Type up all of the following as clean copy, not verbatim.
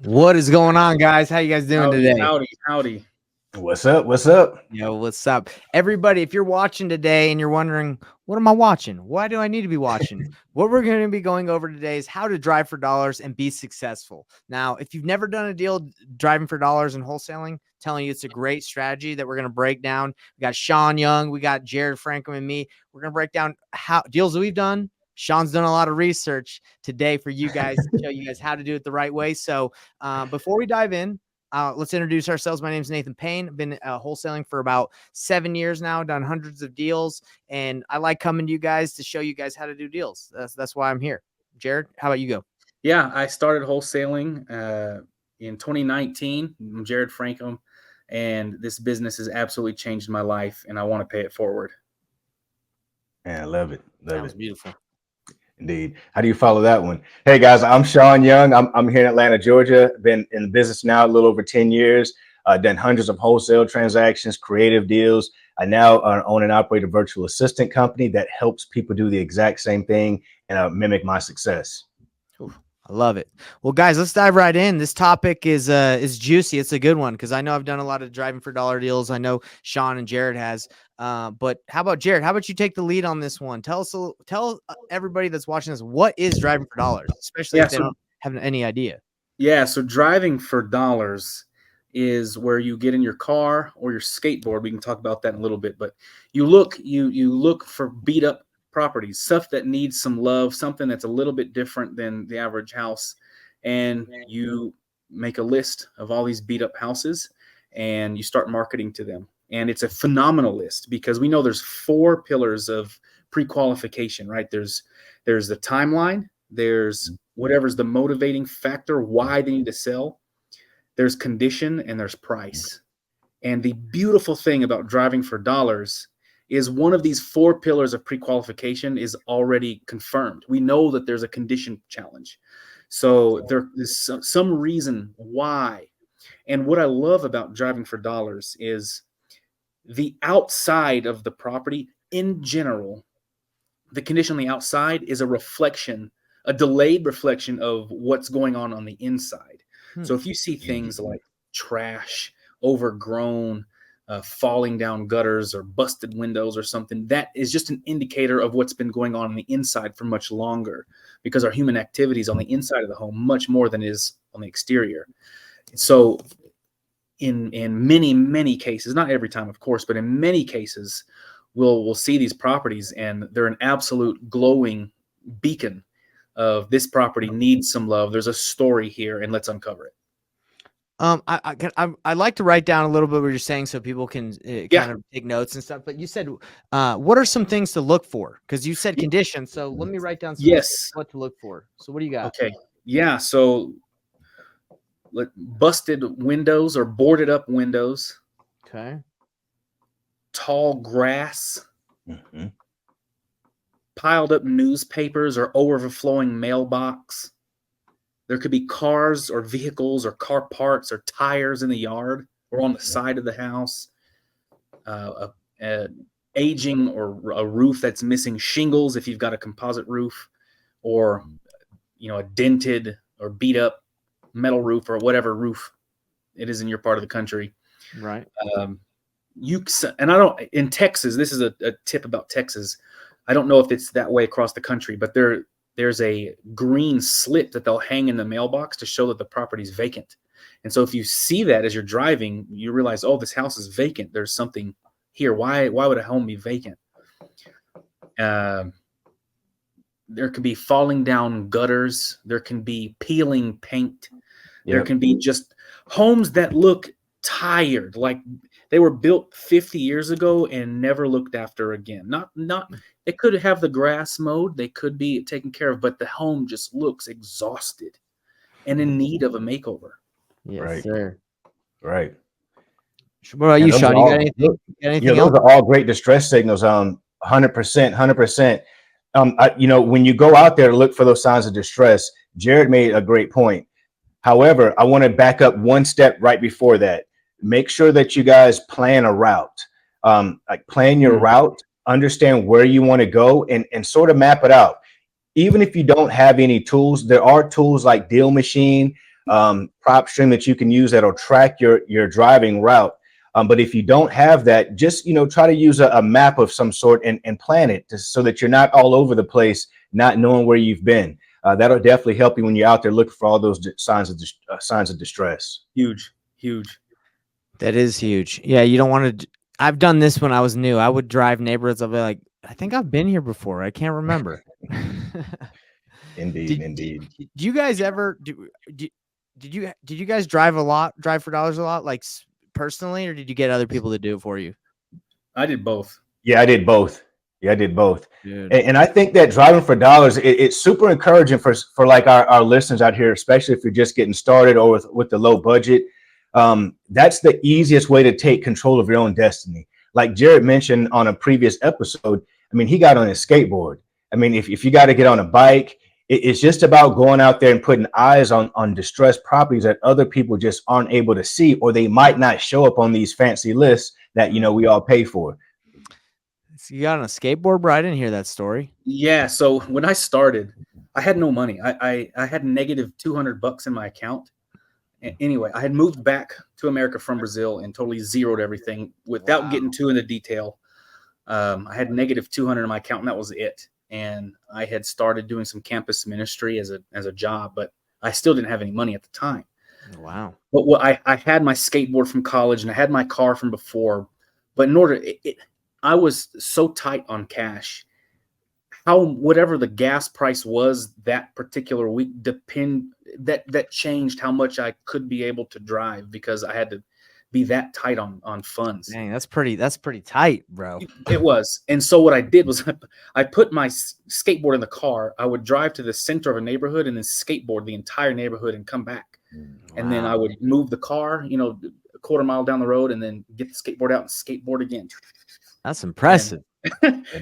What is going on, guys? How you guys doing today? Howdy. What's up? What's up? Yo, what's up? Everybody, if you're watching today and you're wondering, what am I watching? Why do I need to be watching? What we're going to be going over today is how to drive for dollars and be successful. Now, if you've never done a deal driving for dollars and wholesaling, telling you it's a great strategy that we're going to break down. We got Shaun Young, we got Jarrod Frankum and me. We're going to break down how deals that we've done. Shaun's done a lot of research today for you guys to show you guys how to do it the right way. So before we dive in, let's introduce ourselves. My name is Nathan Payne. I've been wholesaling for about 7 years now, done hundreds of deals, and I like coming to you guys to show you guys how to do deals. That's why I'm here. Jarrod, how about you go? Yeah, I started wholesaling in 2019. I'm Jarrod Frankum, and this business has absolutely changed my life, and I want to pay it forward. Man, I love it. That was beautiful. Indeed. How do you follow that one? Hey guys, I'm Shaun Young. I'm here in Atlanta, Georgia. Been in the business now a little over 10 years. Done hundreds of wholesale transactions, creative deals. I now own and operate a virtual assistant company that helps people do the exact same thing and mimic my success. I love it. Well, guys, let's dive right in. This topic is juicy. It's a good one because I know I've done a lot of driving for dollar deals. I know Shaun and Jarrod has. But how about Jarrod? How about you take the lead on this one? Tell everybody that's watching this what is driving for dollars, especially if they don't have any idea. Yeah, so driving for dollars is where you get in your car or your skateboard. We can talk about that in a little bit, but you look for beat up properties, stuff that needs some love, something that's a little bit different than the average house, and you make a list of all these beat up houses and you start marketing to them. And it's a phenomenal list because we know there's 4 pillars of pre-qualification, right? There's the timeline, there's whatever's the motivating factor, why they need to sell, there's condition, and there's price. And the beautiful thing about driving for dollars is one of these 4 pillars of pre-qualification is already confirmed. We know that there's a condition challenge. So there is some reason why. And what I love about driving for dollars is the outside of the property in general, the condition on the outside is a reflection, a delayed reflection of what's going on the inside. So if you see things like trash, overgrown, falling down gutters or busted windows or something, that is just an indicator of what's been going on the inside for much longer, because our human activity is on the inside of the home much more than is on the exterior. So in many cases, not every time, of course, but in many cases, we'll see these properties and they're an absolute glowing beacon of this property needs some love. There's a story here, and let's uncover it. I like to write down a little bit what you're saying so people can kind of take notes and stuff. But you said, what are some things to look for? Because you said condition. So let me write down what to look for. So what do you got? Okay. Yeah. So busted windows or boarded up windows. Okay. Tall grass. Piled up newspapers or overflowing mailbox. There could be cars or vehicles or car parts or tires in the yard or on the side of the house. Aging or a roof that's missing shingles if you've got a composite roof, or a dented or beat up metal roof or whatever roof it is in your part of the country. Right. In Texas, this is a tip about Texas. I don't know if it's that way across the country, but there's a green slip that they'll hang in the mailbox to show that the property's vacant. And so if you see that as you're driving, you realize, oh, this house is vacant. There's something here. Why would a home be vacant? There could be falling down gutters. There can be peeling paint. Yep. There can be just homes that look tired, like they were built 50 years ago and never looked after again. Not they could have the grass mowed, they could be taken care of, but the home just looks exhausted and in need of a makeover. Yes, sir. Right. What about you, Shaun? You got anything else? Those are all great distress signals. 100%. When you go out there to look for those signs of distress, Jarrod made a great point. However, I want to back up one step right before that. Make sure that you guys plan a route. Plan your route, understand where you want to go, and sort of map it out. Even if you don't have any tools, there are tools like DealMachine PropStream that you can use that'll track your driving route. But if you don't have that, just try to use a map of some sort and plan it so that you're not all over the place, not knowing where you've been. That'll definitely help you when you're out there looking for all those signs of distress. Huge. That is huge. Yeah, you don't want to. I've done this when I was new. I would drive neighborhoods. I'll be like, I think I've been here before. I can't remember. Indeed. Do you guys ever did you guys drive for dollars a lot, like personally, or did you get other people to do it for you? I did both. Yeah, I did both. Dude. And I think that driving for dollars, it's super encouraging for like our listeners out here, especially if you're just getting started or with the low budget. That's the easiest way to take control of your own destiny. Like Jarrod mentioned on a previous episode, I mean, he got on his skateboard. I mean, if you got to get on a bike, it's just about going out there and putting eyes on distressed properties that other people just aren't able to see, or they might not show up on these fancy lists that, we all pay for. So you got on a skateboard, bro? I didn't hear that story. Yeah. So when I started, I had no money. I had negative $200 in my account. Anyway, I had moved back to America from Brazil and totally zeroed everything without getting too into detail. I had negative 200 in my account, and that was it. And I had started doing some campus ministry as a job, but I still didn't have any money at the time. Wow. But I had my skateboard from college and I had my car from before. But in order, I was so tight on cash. Whatever the gas price was that particular week, that changed how much I could be able to drive, because I had to be that tight on funds. Dang, that's pretty tight, bro. It was. And so what I did was I put my skateboard in the car. I would drive to the center of a neighborhood and then skateboard the entire neighborhood and come back. Wow. And then I would move the car, a quarter mile down the road, and then get the skateboard out and skateboard again. That's impressive.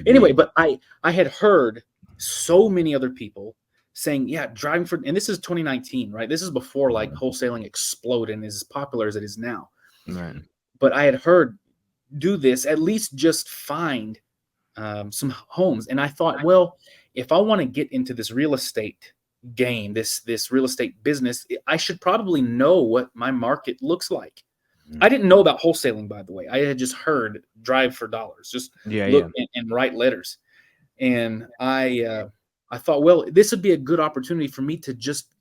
Anyway, but I had heard so many other people saying, yeah, driving for, and this is 2019, right? This is before like wholesaling exploded and is as popular as it is now. Right. But I had heard, do this, at least just find some homes. And I thought, well, if I want to get into this real estate game, this real estate business, I should probably know what my market looks like. I didn't know about wholesaling, by the way. I had just heard drive for dollars, just look and write letters. And I thought, well, this would be a good opportunity for me to just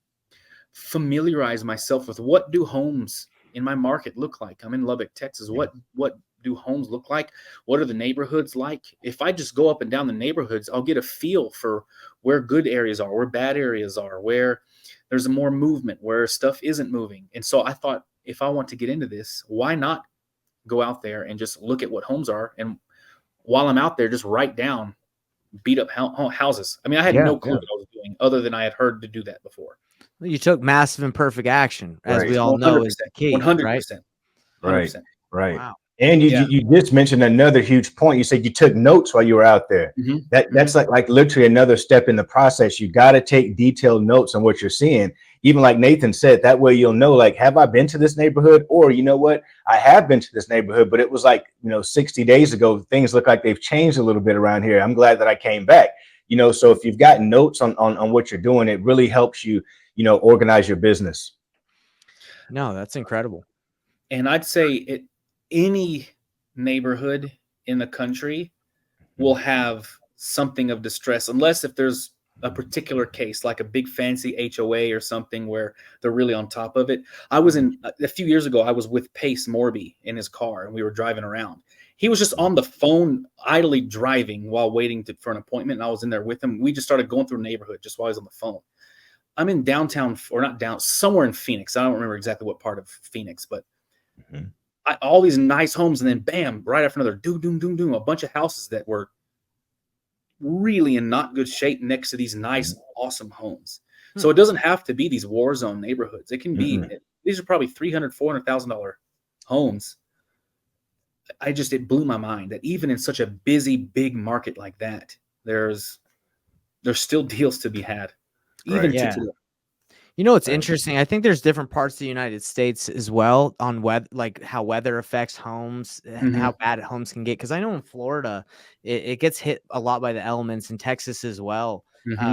familiarize myself with what do homes in my market look like. I'm in Lubbock, Texas. What do homes look like? What are the neighborhoods like? If I just go up and down the neighborhoods, I'll get a feel for where good areas are, where bad areas are, where there's more movement, where stuff isn't moving. And so I thought, if I want to get into this, why not go out there and just look at what homes are? And while I'm out there, just write down beat up houses. I mean, I had no clue what I was doing, other than I had heard to do that before. Well, you took massive and perfect action, as we all know is the key. 100%. Right. Wow. And you just mentioned another huge point. You said you took notes while you were out there. That's like literally another step in the process. You got to take detailed notes on what you're seeing. Even like Nathan said, that way you'll know, like, have I been to this neighborhood? Or, you know what, I have been to this neighborhood, but it was like, 60 days ago. Things look like they've changed a little bit around here. I'm glad that I came back. So if you've got notes on what you're doing, it really helps you, organize your business. No, that's incredible. And I'd say any neighborhood in the country will have something of distress, unless if there's a particular case, like a big fancy HOA or something where they're really on top of it. A few years ago, I was with Pace Morby in his car, and we were driving around. He was just on the phone, idly driving while waiting for an appointment, and I was in there with him. We just started going through a neighborhood just while he was on the phone. I'm in downtown, or not down, somewhere in Phoenix. I don't remember exactly what part of Phoenix, but all these nice homes, and then bam, right after another, doom, a bunch of houses that were really in not good shape next to these nice, awesome homes. So it doesn't have to be these war zone neighborhoods. It can be, these are probably $300,000, $400,000 homes. It blew my mind that even in such a busy, big market like that, there's still deals to be had. Even today. It's interesting. I think there's different parts of the United States as well on like how weather affects homes and how bad homes can get. Because I know in Florida, it gets hit a lot by the elements, in Texas as well.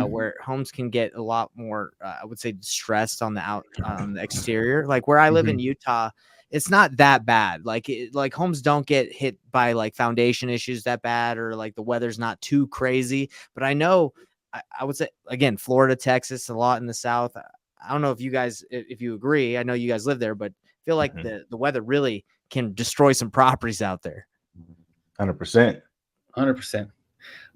where homes can get a lot more, I would say, stressed on the exterior. Like where I live in Utah, it's not that bad. Like homes don't get hit by like foundation issues that bad, or like the weather's not too crazy. But I know, I would say again, Florida, Texas, a lot in the South. I don't know if you guys, if you agree. I know you guys live there, but I feel like the weather really can destroy some properties out there. 100%. 100%.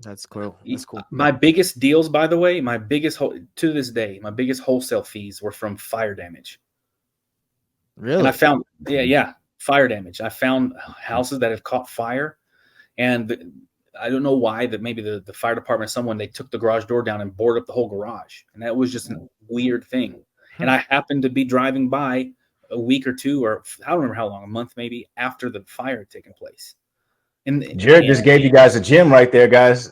That's cool. That's cool. My biggest deals, by the way, to this day, my biggest wholesale fees were from fire damage. Really? And I found, fire damage. I found houses that had caught fire, and I don't know why, that maybe the fire department, they took the garage door down and boarded up the whole garage. And that was just a weird thing. And I happened to be driving by a week or two, or I don't remember how long, a month maybe, after the fire had taken place. And Jared just gave you guys a gym right there, guys.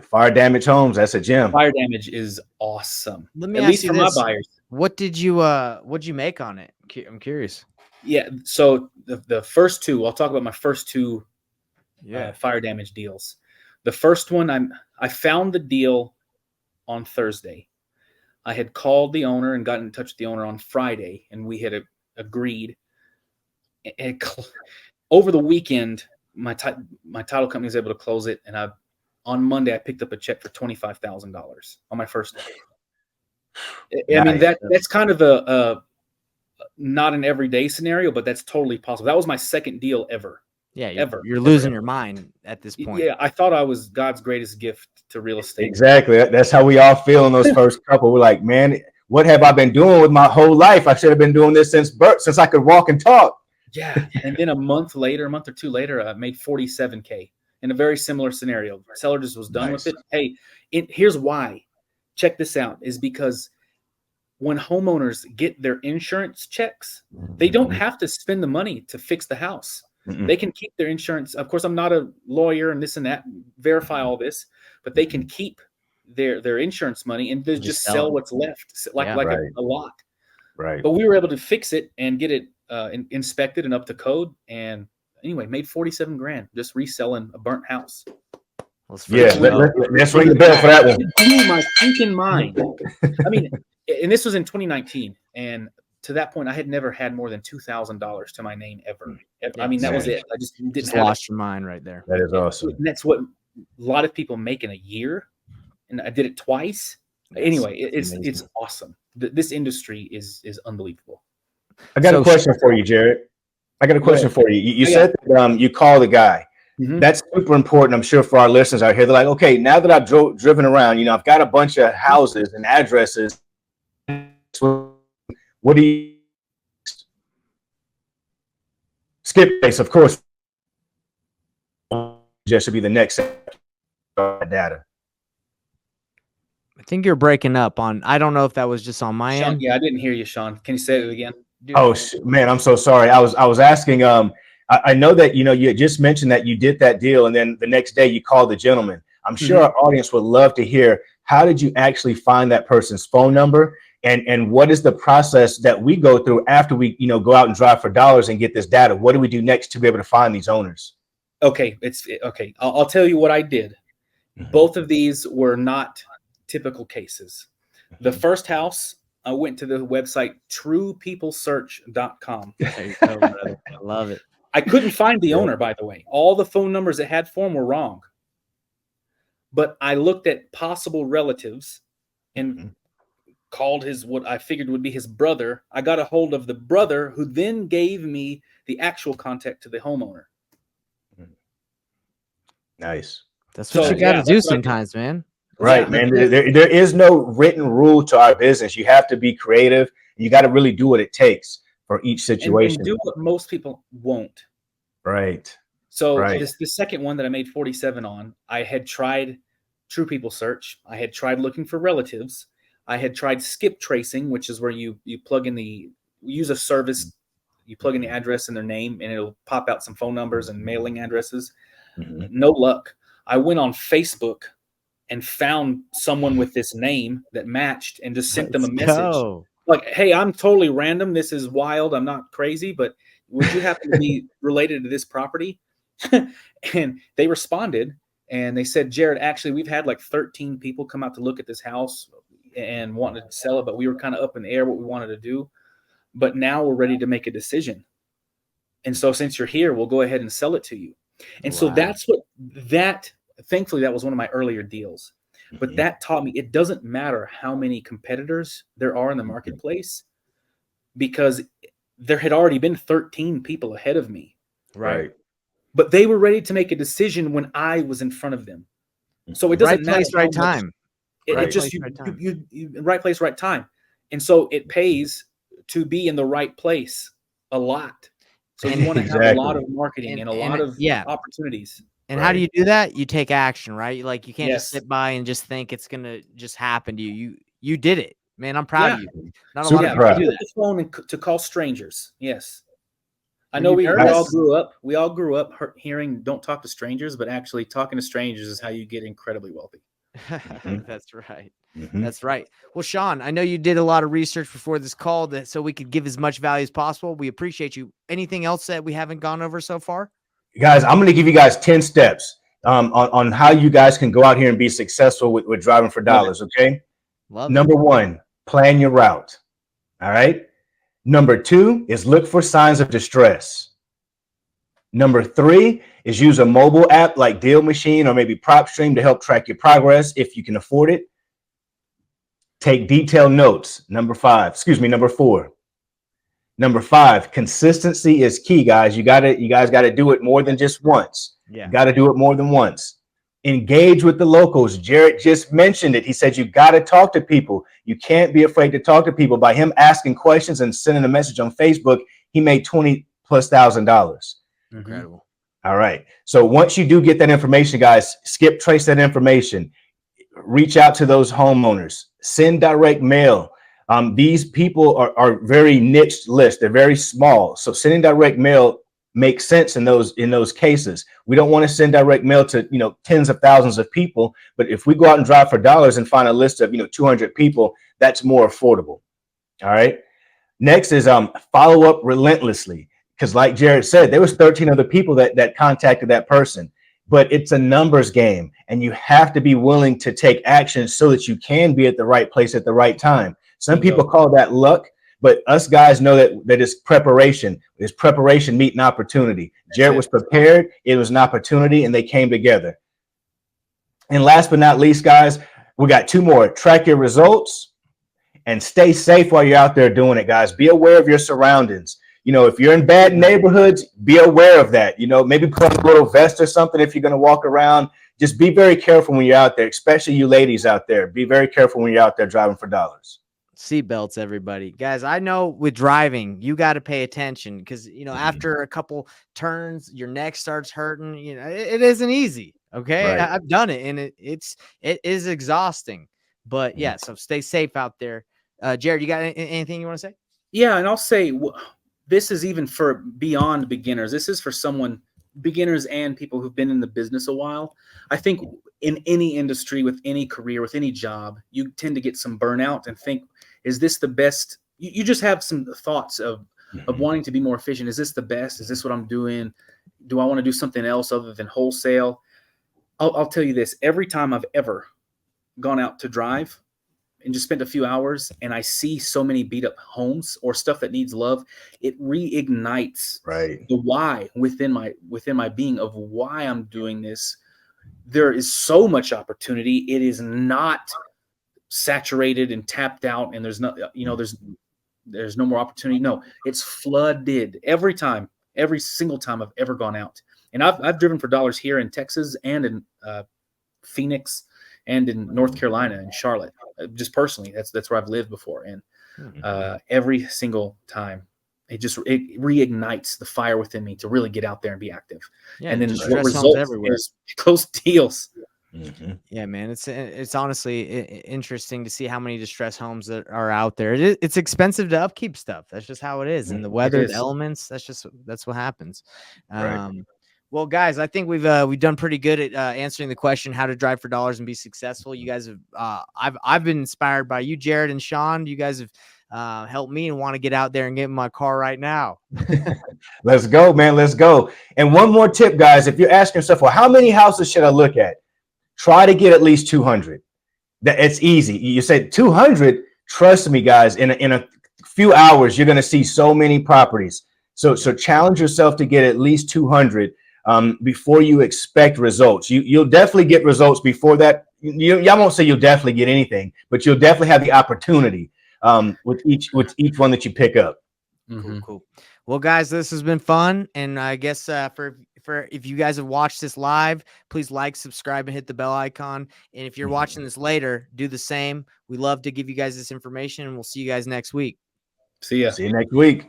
Fire damage homes, that's a gym. Fire damage is awesome. Let me at ask least you for this. my buyers. What'd you make on it? I'm curious. Yeah. So the first two, I'll talk about my first two fire damage deals. The first one, I found the deal on Thursday. I had called the owner and gotten in touch with the owner on Friday, and we had agreed. And over the weekend, my title company was able to close it, and on Monday I picked up a check for $25,000 on my first day. I mean, that's kind of a not an everyday scenario, but that's totally possible. That was my second deal ever. Yeah, you're losing your mind at this point. Yeah, I thought I was God's greatest gift to real estate. Exactly. That's how we all feel in those first couple. We're like, man, what have I been doing with my whole life? I should have been doing this since birth, since I could walk and talk. Yeah. And then a month or two later, I made $47K in a very similar scenario. The seller just was done with it. Hey, here's why. Check this out, is because when homeowners get their insurance checks, they don't have to spend the money to fix the house. They can keep their insurance. Of course, I'm not a lawyer and this and that, verify all this, but they can keep their insurance money and just sell what's left, like a lot. Right. But we were able to fix it and get it inspected and up to code. And anyway, made $47,000 just reselling a burnt house. Let's ring the bell for that one. It blew my freaking mind. I mean, and this was in 2019, and to that point, I had never had more than $2,000 to my name ever. I mean, that was it. I just didn't lost your mind right there. That is awesome. And that's what a lot of people make in a year, and I did it twice. Anyway, it's awesome. This industry is unbelievable. I got a question for you, Jarrod. I got a question for you. You said that, you call the guy. That's super important, I'm sure, for our listeners out here. They're like, okay, now that I've driven around, I've got a bunch of houses and addresses. What do you skip place? Of course, just should be the next data. I think you're breaking up on. I don't know if that was just on my Shaun, end. Yeah, I didn't hear you, Shaun. Can you say it again? Oh man, I'm so sorry. I was asking. I know that you just mentioned that you did that deal, and then the next day you called the gentleman. I'm sure our audience would love to hear, how did you actually find that person's phone number, and what is the process that we go through after we go out and drive for dollars and get this data? What do we do next to be able to find these owners? Okay, I'll tell you what I did. Both of these were not typical cases. The first house, I went to the website truepeoplesearch.com. There you go, brother. I love it. I couldn't find the owner, by the way. All the phone numbers it had for him were wrong. But I looked at possible relatives and called what I figured would be his brother. I got a hold of the brother, who then gave me the actual contact to the homeowner. Nice. That's what you got to do sometimes, man. Right, man. There is no written rule to our business. You have to be creative. You got to really do what it takes for each situation. And do what most people won't. Right. So the second one that I made 47 on, I had tried True People Search. I had tried looking for relatives. I had tried skip tracing, which is where you plug in use a service, you plug in the address and their name, and it'll pop out some phone numbers and mailing addresses. No luck. I went on Facebook and found someone with this name that matched and just sent them a message. Like, hey, I'm totally random. This is wild. I'm not crazy, but would you happen to be related to this property? And they responded, And they said, Jarrod, actually, we've had like 13 people come out to look at this house and wanted to sell it, but we were kind of up in the air what we wanted to do. But now we're ready to make a decision. And so since you're here, we'll go ahead and sell it to you. And so that's what thankfully, that was one of my earlier deals. But that taught me it doesn't matter how many competitors there are in the marketplace, because there had already been 13 people ahead of me. Right. But they were ready to make a decision when I was in front of them. So it doesn't matter. Right place, right time. It just you right place, right time. And so it pays to be in the right place a lot. So you want to have a lot of marketing and a lot of opportunities. And how do you do that? You take action, right? Like you can't just sit by and just think it's gonna just happen to you. You did it, man. I'm proud of you. Not a lot of people do that. The phone and to call strangers. Yes, I know we all grew up. We all grew up hearing "Don't talk to strangers," but actually talking to strangers is how you get incredibly wealthy. That's right. That's right. Well, Shaun, I know you did a lot of research before this call so we could give as much value as possible. We appreciate you. Anything else that we haven't gone over so far? Guys, I'm going to give you guys 10 steps on how you guys can go out here and be successful with driving for dollars. Okay. Number 1, plan your route. All right. Number 2 is look for signs of distress. Number 3 is use a mobile app like DealMachine or maybe PropStream to help track your progress if you can afford it. Take detailed notes. Number 4. Number 5, consistency is key, guys. You guys got to do it more than just once. You got to do it more than once. Engage with the locals. Jarrod just mentioned it. He said you got to talk to people. You can't be afraid to talk to people. By him asking questions and sending a message on Facebook, he made $20,000+. Incredible. All right. So once you do get that information, guys, trace that information. Reach out to those homeowners. Send direct mail. These people are very niche lists. They're very small. So sending direct mail makes sense in those cases. We don't want to send direct mail to, tens of thousands of people. But if we go out and drive for dollars and find a list of, 200 people, that's more affordable. All right. Next is follow up relentlessly. Because like Jarrod said, there was 13 other people that contacted that person. But it's a numbers game, and you have to be willing to take action so that you can be at the right place at the right time. Some people call that luck, but us guys know that it's preparation. It's preparation meeting opportunity. Jarrod was prepared. It was an opportunity, and they came together. And last but not least, guys, we got 2 more. Track your results and stay safe while you're out there doing it, guys. Be aware of your surroundings. If you're in bad neighborhoods, be aware of that. Maybe put a little vest or something if you're going to walk around. Just be very careful when you're out there, especially you ladies out there. Be very careful when you're out there driving for dollars. Seatbelts, everybody. Guys, I know with driving, you got to pay attention because, after a couple turns, your neck starts hurting. It isn't easy. Okay. Right. I've done it, and it is exhausting. But yeah, so stay safe out there. Jarrod, you got anything you want to say? Yeah, and I'll say this is even for beyond beginners. This is for beginners and people who've been in the business a while. I think in any industry, with any career, with any job, you tend to get some burnout and think, is this the best? You just have some thoughts of wanting to be more efficient. Is this the best? Is this what I'm doing? Do I want to do something else other than wholesale? I'll tell you this. Every time I've ever gone out to drive and just spent a few hours and I see so many beat up homes or stuff that needs love, it reignites the why within my being of why I'm doing this. There is so much opportunity. It is not saturated and tapped out, and there's no, there's no more opportunity. No, it's flooded every single time I've ever gone out. And I've driven for dollars here in Texas and in Phoenix and in North Carolina and Charlotte. Just personally, that's where I've lived before, and every single time it reignites the fire within me to really get out there and be active. Yeah, and then what results is close deals. Yeah, man, it's honestly interesting to see how many distress homes that are out there. It's expensive to upkeep stuff. That's just how it is, and the weather, the elements. That's what happens. Well, guys, I think we've done pretty good at answering the question how to drive for dollars and be successful. You guys have I've been inspired by you, Jarrod and Shaun. You guys have helped me and want to get out there and get in my car right now. Let's go, man. Let's go. And one more tip, guys. If you're asking yourself, well, how many houses should I look at? try to get at least 200. That it's easy. You said 200. Trust me, guys. In a few hours, you're going to see so many properties. So challenge yourself to get at least 200 before you expect results. You'll definitely get results before that. Y'all won't say you'll definitely get anything, but you'll definitely have the opportunity with each one that you pick up. Cool. Well, guys, this has been fun, and I guess for if you guys have watched this live, please like, subscribe, and hit the bell icon. And if you're watching this later, do the same. We love to give you guys this information, and we'll see you guys next week. See ya. See you next week.